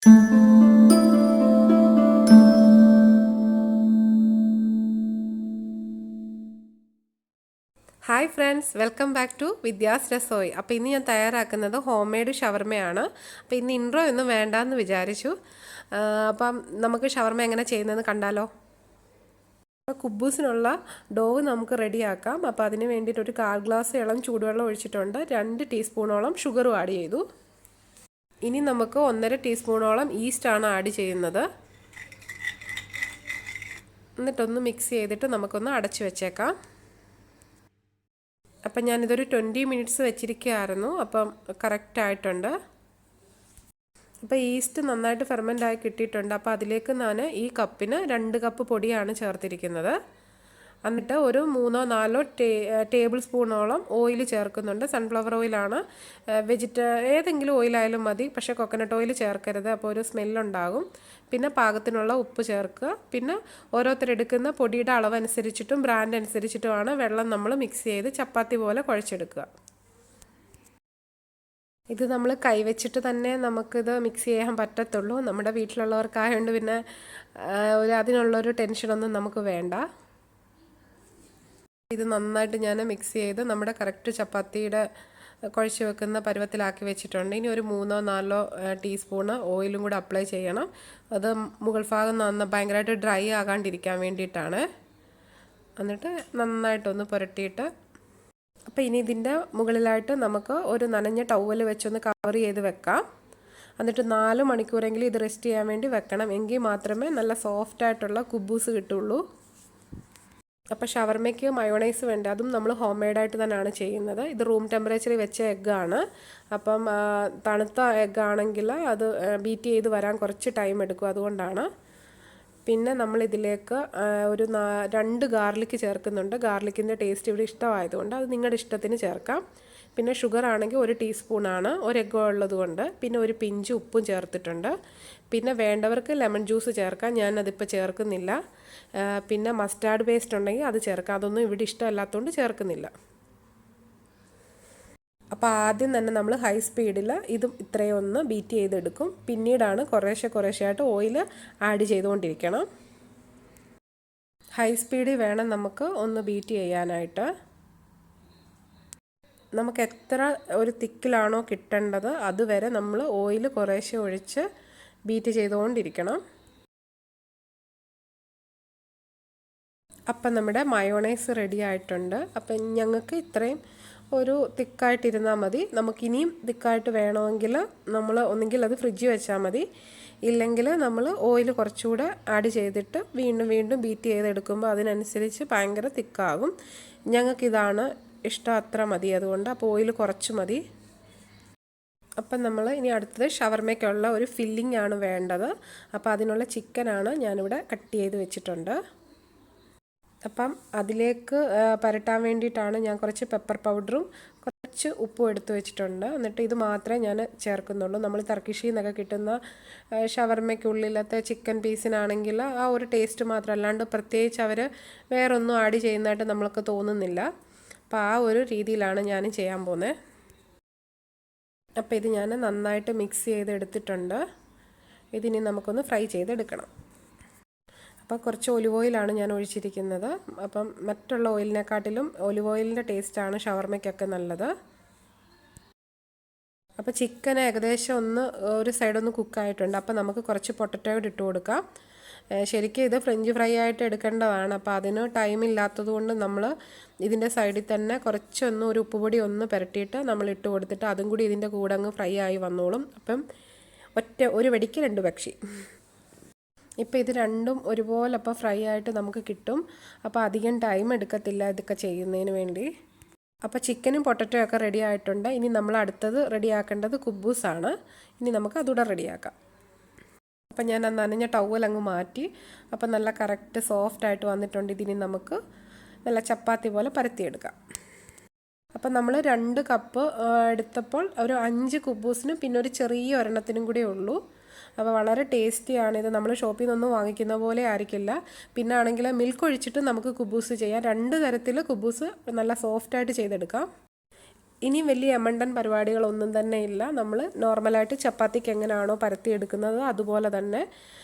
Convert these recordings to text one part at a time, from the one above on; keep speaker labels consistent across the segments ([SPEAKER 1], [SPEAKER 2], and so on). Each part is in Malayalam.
[SPEAKER 1] Hi friends, welcome back to Vidya's Rasoi. അപ്പോൾ ഇന്ന് ഞാൻ തയ്യാറാക്കുന്നത് ഹോം മെയ്ഡ് ഷവർമയാണ്. അപ്പോൾ ഇന്ന് ഇൻട്രോ ഒന്നും വേണ്ടാന്ന് വിചാരിച്ചു. അപ്പം നമുക്ക് ഷവർമ എങ്ങനെ ചെയ്യുന്നതെന്ന് കണ്ടാലോ. അപ്പോൾ കുബൂസിനുള്ള ഡോ നമുക്ക് റെഡിയാക്കാം. അപ്പോൾ അതിന് വേണ്ടിയിട്ട് ഒരു 1/4 ഗ്ലാസ് ഇളം ചൂടുവെള്ളം ഒഴിച്ചിട്ടുണ്ട്. 2 ടീസ്പൂണോളം ഷുഗറും ആഡ് ചെയ്തു. ഇനി നമുക്ക് 1.5 ടീസ്പൂണോളം ഈസ്റ്റാണ് ആഡ് ചെയ്യുന്നത്. എന്നിട്ടൊന്ന് മിക്സ് ചെയ്തിട്ട് നമുക്കൊന്ന് അടച്ചു വെച്ചേക്കാം. അപ്പം ഞാനിതൊരു 20 മിനിറ്റ്സ് വെച്ചിരിക്കുകയായിരുന്നു. അപ്പം കറക്റ്റായിട്ടുണ്ട്. അപ്പോൾ ഈസ്റ്റ് നന്നായിട്ട് ഫെർമെൻ്റ് ആയി കിട്ടിയിട്ടുണ്ട്. അപ്പോൾ അതിലേക്ക് ഞാൻ ഈ കപ്പിന് 2 കപ്പ് പൊടിയാണ് ചേർത്തിരിക്കുന്നത്. എന്നിട്ട് ഒരു 3-4 ടേബിൾ സ്പൂണോളം ഓയിൽ ചേർക്കുന്നുണ്ട്. സൺഫ്ലവർ ഓയിലാണ്. ഏതെങ്കിലും ഓയിലായാലും മതി, പക്ഷേ കൊക്കനട്ട് ഓയിൽ ചേർക്കരുത്, അപ്പോൾ ഒരു സ്മെല്ലുണ്ടാകും. പിന്നെ പാകത്തിനുള്ള ഉപ്പ് ചേർക്കുക. പിന്നെ ഓരോരുത്തരെടുക്കുന്ന പൊടിയുടെ അളവനുസരിച്ചിട്ടും ബ്രാൻഡ് അനുസരിച്ചിട്ടുമാണ് വെള്ളം നമ്മൾ മിക്സ് ചെയ്ത് ചപ്പാത്തി പോലെ കുഴച്ചെടുക്കുക. ഇത് നമ്മൾ കൈവച്ചിട്ട് തന്നെ നമുക്കിത് മിക്സ് ചെയ്യാൻ പറ്റത്തുള്ളൂ. നമ്മുടെ വീട്ടിലുള്ളവർക്കായതുകൊണ്ട് പിന്നെ അതിനുള്ളൊരു ടെൻഷനൊന്നും നമുക്ക് വേണ്ട. ഇത് നന്നായിട്ട് ഞാൻ മിക്സ് ചെയ്ത് നമ്മുടെ കറക്റ്റ് ചപ്പാത്തിയുടെ കുഴച്ച് വെക്കുന്ന പരുവത്തിലാക്കി വെച്ചിട്ടുണ്ട്. ഇനി ഒരു 3-4 ടീസ്പൂണ് ഓയിലും കൂടെ അപ്ലൈ ചെയ്യണം. അത് മുകൾ ഭാഗം ഭയങ്കരമായിട്ട് ഡ്രൈ ആകാണ്ടിരിക്കാൻ വേണ്ടിയിട്ടാണ്. എന്നിട്ട് നന്നായിട്ടൊന്ന് പുരട്ടിയിട്ട്, അപ്പോൾ ഇനി ഇതിൻ്റെ മുകളിലായിട്ട് നമുക്ക് ഒരു നനഞ്ഞ ടവൽ വെച്ചൊന്ന് കവർ ചെയ്ത് വെക്കാം. എന്നിട്ട് 4 മണിക്കൂറെങ്കിലും ഇത് റെസ്റ്റ് ചെയ്യാൻ വേണ്ടി വെക്കണം. എങ്കിൽ മാത്രമേ നല്ല സോഫ്റ്റായിട്ടുള്ള കുബൂസ് കിട്ടുള്ളൂ. അപ്പോൾ ഷവർമയ്ക്ക് മയോണൈസ് വേണ്ട, അതും നമ്മൾ ഹോം മെയ്ഡായിട്ട് തന്നെയാണ് ചെയ്യുന്നത്. ഇത് റൂം ടെമ്പറേച്ചറിൽ വെച്ച എഗ്ഗാണ്. അപ്പം തണുത്ത എഗ്ഗാണെങ്കിൽ അത് ബീറ്റ് ചെയ്ത് വരാൻ കുറച്ച് ടൈം എടുക്കും, അതുകൊണ്ടാണ്. പിന്നെ നമ്മളിതിലേക്ക് ഒരു 2 ഗാർലിക്ക് ചേർക്കുന്നുണ്ട്. ഗാർലിക്കിൻ്റെ ടേസ്റ്റ് ഇവിടെ ഇഷ്ടമായതുകൊണ്ട് അത് നിങ്ങളുടെ ഇഷ്ടത്തിന് ചേർക്കാം. പിന്നെ ഷുഗർ ആണെങ്കിൽ 1 ടീസ്പൂണാണ്, ഒരു എഗ്ഗോ ഉള്ളതുകൊണ്ട്. പിന്നെ ഒരു പിഞ്ച് ഉപ്പും ചേർത്തിട്ടുണ്ട്. പിന്നെ വേണ്ടവർക്ക് ലെമൺ ജ്യൂസ് ചേർക്കാം, ഞാനതിപ്പോൾ ചേർക്കുന്നില്ല. പിന്നെ മസ്റ്റാർഡ് പേസ്റ്റ് ഉണ്ടെങ്കിൽ അത് ചേർക്കാം, അതൊന്നും ഇവിടെ ഇഷ്ടമല്ലാത്തതുകൊണ്ട് ചേർക്കുന്നില്ല. അപ്പോൾ ആദ്യം തന്നെ നമ്മൾ ഹൈ സ്പീഡിൽ ഇതും ഇത്രയും ഒന്ന് ബീറ്റ് ചെയ്തെടുക്കും. പിന്നീടാണ് കുറേശ്ശെയായിട്ട് ഓയിൽ ആഡ് ചെയ്തുകൊണ്ടിരിക്കണം. ഹൈ സ്പീഡിൽ വേണം നമുക്ക് ഒന്ന് ബീറ്റ് ചെയ്യാനായിട്ട്. നമുക്ക് എത്ര ഒരു തിക്കിലാണോ കിട്ടേണ്ടത് അതുവരെ നമ്മൾ ഓയിൽ കുറേശ്ശെ ഒഴിച്ച് ബീറ്റ് ചെയ്തുകൊണ്ടിരിക്കണം. അപ്പം നമ്മുടെ മയോണൈസ് റെഡി ആയിട്ടുണ്ട്. അപ്പം ഞങ്ങൾക്ക് ഇത്രയും ഒരു തിക്കായിട്ടിരുന്നാൽ മതി. നമുക്കിനിയും തിക്കായിട്ട് വേണമെങ്കിൽ നമ്മൾ ഒന്നുകിൽ അത് ഫ്രിഡ്ജിൽ വെച്ചാൽ മതി, ഇല്ലെങ്കിൽ നമ്മൾ ഓയിൽ കുറച്ചുകൂടെ ആഡ് ചെയ്തിട്ട് വീണ്ടും ബീറ്റ് ചെയ്തെടുക്കുമ്പോൾ അതിനനുസരിച്ച് ഭയങ്കര തിക്കാകും. ഞങ്ങൾക്കിതാണ് ഇഷ്ടം, അത്ര മതി. അതുകൊണ്ട് അപ്പോൾ ഓയിൽ കുറച്ച് മതി. അപ്പം നമ്മൾ ഇനി അടുത്തത് ഷവർമയ്ക്കുള്ള ഒരു ഫില്ലിംഗ് ആണ് വേണ്ടത്. അപ്പോൾ അതിനുള്ള ചിക്കനാണ് ഞാനിവിടെ കട്ട് ചെയ്ത് വെച്ചിട്ടുണ്ട്. അപ്പം അതിലേക്ക് പരട്ടാൻ വേണ്ടിയിട്ടാണ് ഞാൻ കുറച്ച് പെപ്പർ പൗഡറും കുറച്ച് ഉപ്പും എടുത്ത് വെച്ചിട്ടുണ്ട്. എന്നിട്ട് ഇത് മാത്രമേ ഞാൻ ചേർക്കുന്നുള്ളൂ. നമ്മൾ ടർക്കിഷിൽ നിന്നൊക്കെ കിട്ടുന്ന ഷവർമയ്ക്കുള്ളിലത്തെ ചിക്കൻ പീസിനാണെങ്കിൽ ആ ഒരു ടേസ്റ്റ് മാത്രം, അല്ലാണ്ട് പ്രത്യേകിച്ച് അവർ വേറൊന്നും ആഡ് ചെയ്യുന്നതായിട്ട് നമ്മൾക്ക് തോന്നുന്നില്ല. അപ്പോൾ ആ ഒരു രീതിയിലാണ് ഞാൻ ചെയ്യാൻ പോകുന്നത്. അപ്പോൾ ഇത് ഞാൻ നന്നായിട്ട് മിക്സ് ചെയ്തെടുത്തിട്ടുണ്ട്. ഇതിനി നമുക്കൊന്ന് ഫ്രൈ ചെയ്തെടുക്കണം. അപ്പോൾ കുറച്ച് ഒലിവ് ഓയിലാണ് ഞാൻ ഒഴിച്ചിരിക്കുന്നത്. അപ്പം മറ്റുള്ള ഓയിലിനെക്കാട്ടിലും ഒലിവ് ഓയിലിൻ്റെ ടേസ്റ്റാണ് ഷവർമയ്ക്കൊക്കെ നല്ലത്. അപ്പോൾ ചിക്കൻ ഏകദേശം ഒരു സൈഡൊന്ന് കുക്കായിട്ടുണ്ട്. അപ്പോൾ നമുക്ക് കുറച്ച് പൊട്ടറ്റോ ഇട്ട് കൊടുക്കാം. ശരിക്കും ഇത് ഫ്രഞ്ച് ഫ്രൈ ആയിട്ട് എടുക്കേണ്ടതാണ്. അപ്പോൾ അതിന് ടൈം ഇല്ലാത്തത് കൊണ്ട് നമ്മൾ ഇതിൻ്റെ സൈഡിൽ തന്നെ കുറച്ചൊന്ന് ഒരു ഉപ്പുപൊടി ഒന്ന് പുരട്ടിയിട്ട് നമ്മൾ ഇട്ട് കൊടുത്തിട്ട് അതും കൂടി ഇതിൻ്റെ കൂടെ അങ്ങ് ഫ്രൈ ആയി വന്നോളും. അപ്പം ഒരു വെടിക്ക് 2 പക്ഷി. ഇപ്പോൾ ഇത് രണ്ടും ഒരുപോലെ അപ്പോൾ ഫ്രൈ ആയിട്ട് നമുക്ക് കിട്ടും. അപ്പോൾ അധികം ടൈം എടുക്കത്തില്ല ഇതൊക്കെ ചെയ്യുന്നതിന് വേണ്ടി. അപ്പോൾ ചിക്കനും പൊട്ടറ്റോ ഒക്കെ റെഡി ആയിട്ടുണ്ട്. ഇനി നമ്മൾ അടുത്തത് റെഡിയാക്കേണ്ടത് കുബൂസാണ്. ഇനി നമുക്ക് അതുകൂടെ റെഡിയാക്കാം. അപ്പം ഞാൻ നനഞ്ഞ ടവൽ അങ്ങ് മാറ്റി. അപ്പം നല്ല കറക്റ്റ് സോഫ്റ്റായിട്ട് വന്നിട്ടുണ്ട്. ഇതിനി നമുക്ക് നല്ല ചപ്പാത്തി പോലെ പരത്തിയെടുക്കാം. അപ്പം നമ്മൾ 2 കപ്പ് എടുത്തപ്പോൾ ഒരു 5 കുബൂസിനും പിന്നെ ഒരു ചെറിയ ഒരെണ്ണത്തിനും കൂടെ ഉള്ളൂ. അപ്പോൾ വളരെ ടേസ്റ്റിയാണിത്. നമ്മൾ ഷോപ്പിൽ നിന്നൊന്നും വാങ്ങിക്കുന്ന പോലെ ആയിരിക്കില്ല. പിന്നെ ആണെങ്കിൽ മിൽക്ക് ഒഴിച്ചിട്ട് നമുക്ക് കുബൂസ് ചെയ്യാം. 2 തരത്തിൽ കുബൂസ് നല്ല സോഫ്റ്റായിട്ട് ചെയ്തെടുക്കാം. ഇനി വലിയ എമണ്ടൻ പരിപാടികളൊന്നും തന്നെ ഇല്ല. നമ്മൾ നോർമലായിട്ട് ചപ്പാത്തിക്ക് എങ്ങനെയാണോ പരത്തിയെടുക്കുന്നത് അതുപോലെ തന്നെ,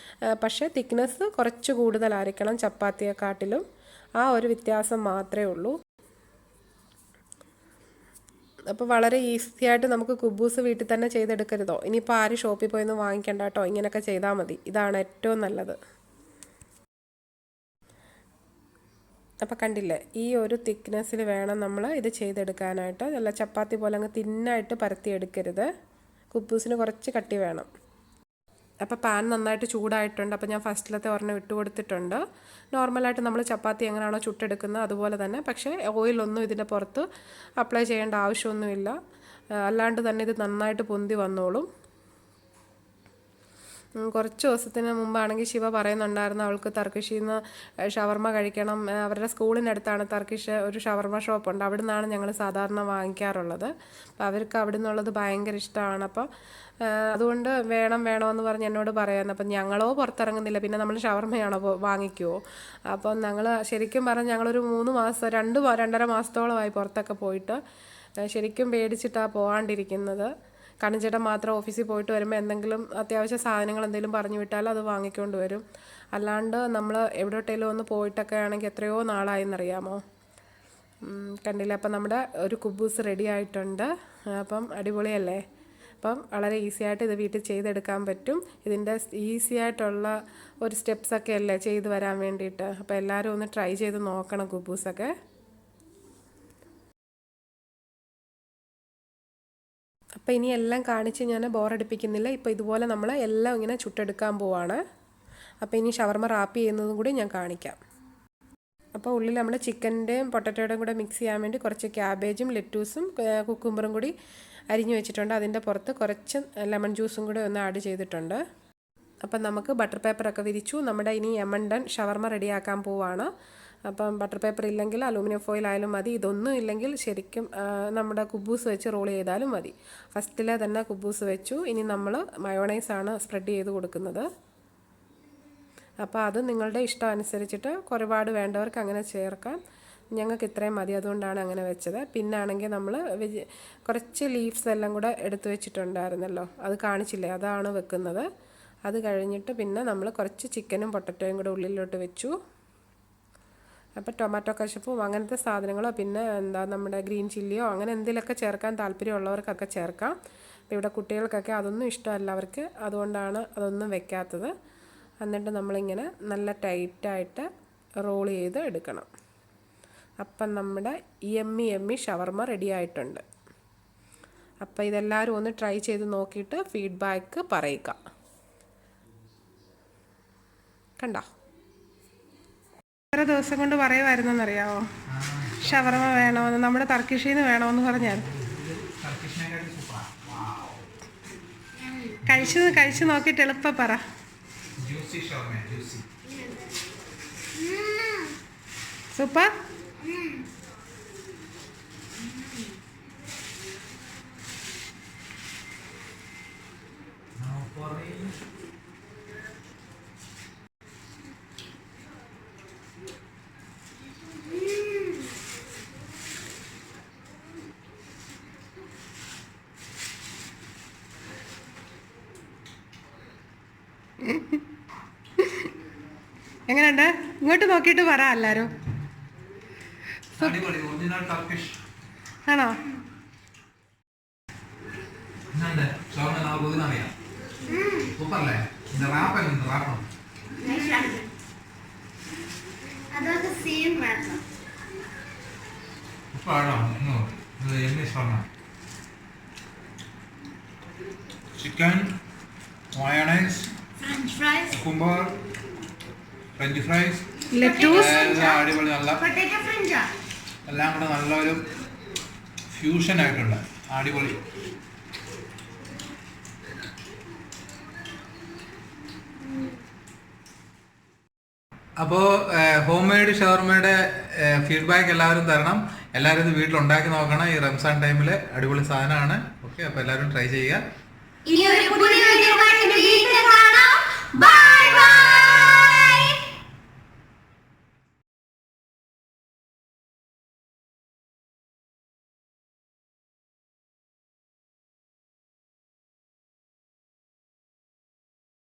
[SPEAKER 1] പക്ഷേ തിക്നെസ് കുറച്ച് കൂടുതലായിരിക്കണം ചപ്പാത്തിയെക്കാട്ടിലും. ആ ഒരു വ്യത്യാസം മാത്രമേ ഉള്ളൂ. അപ്പോൾ വളരെ ഈസി ആയിട്ട് നമുക്ക് കുബൂസ് വീട്ടിൽ തന്നെ ചെയ്തെടുക്കരുതോ. ഇനിയിപ്പോൾ ആരും ഷോപ്പിൽ പോയൊന്നും വാങ്ങിക്കണ്ട കേട്ടോ, ഇങ്ങനെയൊക്കെ ചെയ്താൽ മതി. ഇതാണ് ഏറ്റവും നല്ലത്. അപ്പോൾ കണ്ടില്ലേ, ഈ ഒരു തിക്നെസ്സിൽ വേണം നമ്മൾ ഇത് ചെയ്തെടുക്കാനായിട്ട്. അല്ല ചപ്പാത്തി പോലെ അങ്ങ് തിന്നായിട്ട് പരത്തിയെടുക്കരുത്. കുബൂസിന് കുറച്ച് കട്ടി വേണം. അപ്പോൾ പാൻ നന്നായിട്ട് ചൂടായിട്ടുണ്ട്. അപ്പോൾ ഞാൻ ഫസ്റ്റിലത്തെ ഒരെണ്ണം ഇട്ട് കൊടുത്തിട്ടുണ്ട്. നോർമലായിട്ട് നമ്മൾ ചപ്പാത്തി എങ്ങനെയാണോ ചുട്ടെടുക്കുന്നത് അതുപോലെ തന്നെ, പക്ഷേ ഓയിലൊന്നും ഇതിൻ്റെ പുറത്ത് അപ്ലൈ ചെയ്യേണ്ട ആവശ്യമൊന്നുമില്ല. അല്ലാണ്ട് തന്നെ ഇത് നന്നായിട്ട് പൊന്തി വന്നോളും. കുറച്ച് ദിവസത്തിന് മുമ്പാണെങ്കിൽ ശിവ പറയുന്നുണ്ടായിരുന്നു അവൾക്ക് ടർക്കിഷിൽ നിന്ന് ഷവർമ കഴിക്കണം. അവരുടെ സ്കൂളിനടുത്താണ് ടർക്കിഷ് ഒരു ഷവർമ ഷോപ്പുണ്ട്, അവിടെ നിന്നാണ് ഞങ്ങൾ സാധാരണ വാങ്ങിക്കാറുള്ളത്. അപ്പോൾ അവർക്ക് അവിടെ നിന്നുള്ളത് ഭയങ്കര ഇഷ്ടമാണ്. അപ്പോൾ അതുകൊണ്ട് വേണമെന്ന് പറഞ്ഞ് എന്നോട് പറയായിരുന്നു. അപ്പം ഞങ്ങളോ പുറത്തിറങ്ങുന്നില്ല, പിന്നെ നമ്മൾ ഷവർമയാണോ വാങ്ങിക്കുമോ? അപ്പം ഞങ്ങൾ ശരിക്കും പറഞ്ഞ് ഞങ്ങളൊരു 3 മാസം 2-2.5 മാസത്തോളമായി പുറത്തൊക്കെ പോയിട്ട്. ശരിക്കും പേടിച്ചിട്ടാണ് പോകാണ്ടിരിക്കുന്നത്. കണ്ണഞ്ചേട്ടൻ മാത്രം ഓഫീസിൽ പോയിട്ട് വരുമ്പോൾ എന്തെങ്കിലും അത്യാവശ്യ സാധനങ്ങൾ എന്തെങ്കിലും പറഞ്ഞു വിട്ടാൽ അത് വാങ്ങിക്കൊണ്ട് വരും. അല്ലാണ്ട് നമ്മൾ എവിടോട്ടേലും ഒന്ന് പോയിട്ടൊക്കെ ആണെങ്കിൽ എത്രയോ നാളായെന്നറിയാമോ. കണ്ടില്ല, അപ്പം നമ്മുടെ ഒരു കുബൂസ് റെഡി ആയിട്ടുണ്ട്. അപ്പം അടിപൊളിയല്ലേ. അപ്പം വളരെ ഈസി ആയിട്ട് ഇത് വീട്ടിൽ ചെയ്തെടുക്കാൻ പറ്റും. ഇതിൻ്റെ ഈസി ആയിട്ടുള്ള ഒരു സ്റ്റെപ്സൊക്കെ അല്ലേ ചെയ്ത് വരാൻ വേണ്ടിയിട്ട്. അപ്പോൾ എല്ലാവരും ഒന്ന് ട്രൈ ചെയ്ത് നോക്കണം കുബൂസൊക്കെ. അപ്പോൾ ഇനി എല്ലാം കാണിച്ച് ഞാൻ ബോറടിപ്പിക്കുന്നില്ല. ഇപ്പോൾ ഇതുപോലെ നമ്മൾ എല്ലാം ഇങ്ങനെ ചുട്ടെടുക്കാൻ പോവാണ്. അപ്പോൾ ഇനി ഷവർമ റാപ്പ് ചെയ്യുന്നതും കൂടി ഞാൻ കാണിക്കാം. അപ്പോൾ ഉള്ളിൽ നമ്മൾ ചിക്കൻ്റെയും പൊട്ടറ്റോയുടെയും കൂടെ മിക്സ് ചെയ്യാൻ വേണ്ടി കുറച്ച് ക്യാബേജും ലെറ്റൂസും കുക്കുംബറും കൂടി അരിഞ്ഞു വെച്ചിട്ടുണ്ട്. അതിൻ്റെ പുറത്ത് കുറച്ച് ലെമൺ ജ്യൂസും കൂടി ഒന്ന് ആഡ് ചെയ്തിട്ടുണ്ട്. അപ്പം നമുക്ക് ബട്ടർ പേപ്പറൊക്കെ വിരിച്ചു. നമ്മുടെ ഇനി എമണ്ടൻ ഷവർമ റെഡിയാക്കാൻ പോവാണ്. അപ്പം ബട്ടർ പേപ്പർ ഇല്ലെങ്കിൽ അലൂമിനിയം ഫോയിൽ ആയാലും മതി. ഇതൊന്നും ഇല്ലെങ്കിൽ ശരിക്കും നമ്മുടെ കുബൂസ് വെച്ച് റോൾ ചെയ്താലും മതി. ഫസ്റ്റിലെ തന്നെ കുബൂസ് വെച്ചു. ഇനി നമ്മൾ മയോണൈസാണ് സ്പ്രെഡ് ചെയ്ത് കൊടുക്കുന്നത്. അപ്പോൾ അത് നിങ്ങളുടെ ഇഷ്ടം അനുസരിച്ചിട്ട് ഒരുപാട് വേണ്ടവർക്ക് അങ്ങനെ ചേർക്കാം. ഞങ്ങൾക്ക് ഇത്രയും മതി, അതുകൊണ്ടാണ് അങ്ങനെ വെച്ചത്. പിന്നെ ആണെങ്കിൽ നമ്മൾ കുറച്ച് ലീവ്സ് എല്ലാം കൂടെ എടുത്തു വെച്ചിട്ടുണ്ടായിരുന്നല്ലോ, അത് കാണിച്ചില്ലേ, അതാണ് വെക്കുന്നത്. അത് കഴിഞ്ഞിട്ട് പിന്നെ നമ്മൾ കുറച്ച് ചിക്കനും പൊട്ടറ്റോയും കൂടെ ഉള്ളിലോട്ട് വെച്ചു. അപ്പോൾ ടൊമാറ്റോ കശപ്പും അങ്ങനത്തെ സാധനങ്ങളോ പിന്നെ നമ്മുടെ ഗ്രീൻ ചില്ലിയോ അങ്ങനെ എന്തെങ്കിലുമൊക്കെ ചേർക്കാൻ താല്പര്യമുള്ളവർക്കൊക്കെ ചേർക്കാം. അപ്പോൾ ഇവിടെ കുട്ടികൾക്കൊക്കെ അതൊന്നും ഇഷ്ടമല്ല അവർക്ക്, അതുകൊണ്ടാണ് അതൊന്നും വെക്കാത്തത്. എന്നിട്ട് നമ്മളിങ്ങനെ നല്ല ടൈറ്റായിട്ട് റോൾ ചെയ്ത് എടുക്കണം. അപ്പം നമ്മുടെ യമ്മി ഷവർമ റെഡി ആയിട്ടുണ്ട്. അപ്പോൾ ഇതെല്ലാവരും ഒന്ന് ട്രൈ ചെയ്ത് നോക്കിയിട്ട് ഫീഡ്ബാക്ക് പറയുക. കണ്ടോ, എത്ര ദിവസം കൊണ്ട് പറയുമായിരുന്നെന്നറിയാമോ ഷവർമ വേണമെന്ന്. നമ്മുടെ ടർക്കിഷിൽ നിന്ന് വേണമെന്ന് പറഞ്ഞാൽ കഴിച്ച് നോക്കിയിട്ട് എളുപ്പം പറ. സൂപ്പർ. എങ്ങനെയുണ്ട്? ഇങ്ങോട്ട് നോക്കിയിട്ട് പറ എല്ലാരും. ആണോ?
[SPEAKER 2] Chicken, mayonnaise, French fries, cucumber, French fries, lettuce, അടിപൊളി, നല്ല എല്ലാം കൂടെ നല്ലൊരു ഫ്യൂഷൻ ആയിട്ടുണ്ട്. അടിപൊളി. അപ്പോൾ ഹോം മെയ്ഡ് ഷവർമയുടെ ഫീഡ്ബാക്ക് എല്ലാവരും തരണം. എല്ലാവരും ഇത് വീട്ടിലുണ്ടാക്കി നോക്കണം. ഈ റംസാൻ ടൈമിൽ അടിപൊളി സാധനമാണ്. ഓക്കെ, അപ്പോൾ എല്ലാവരും ട്രൈ ചെയ്യുക.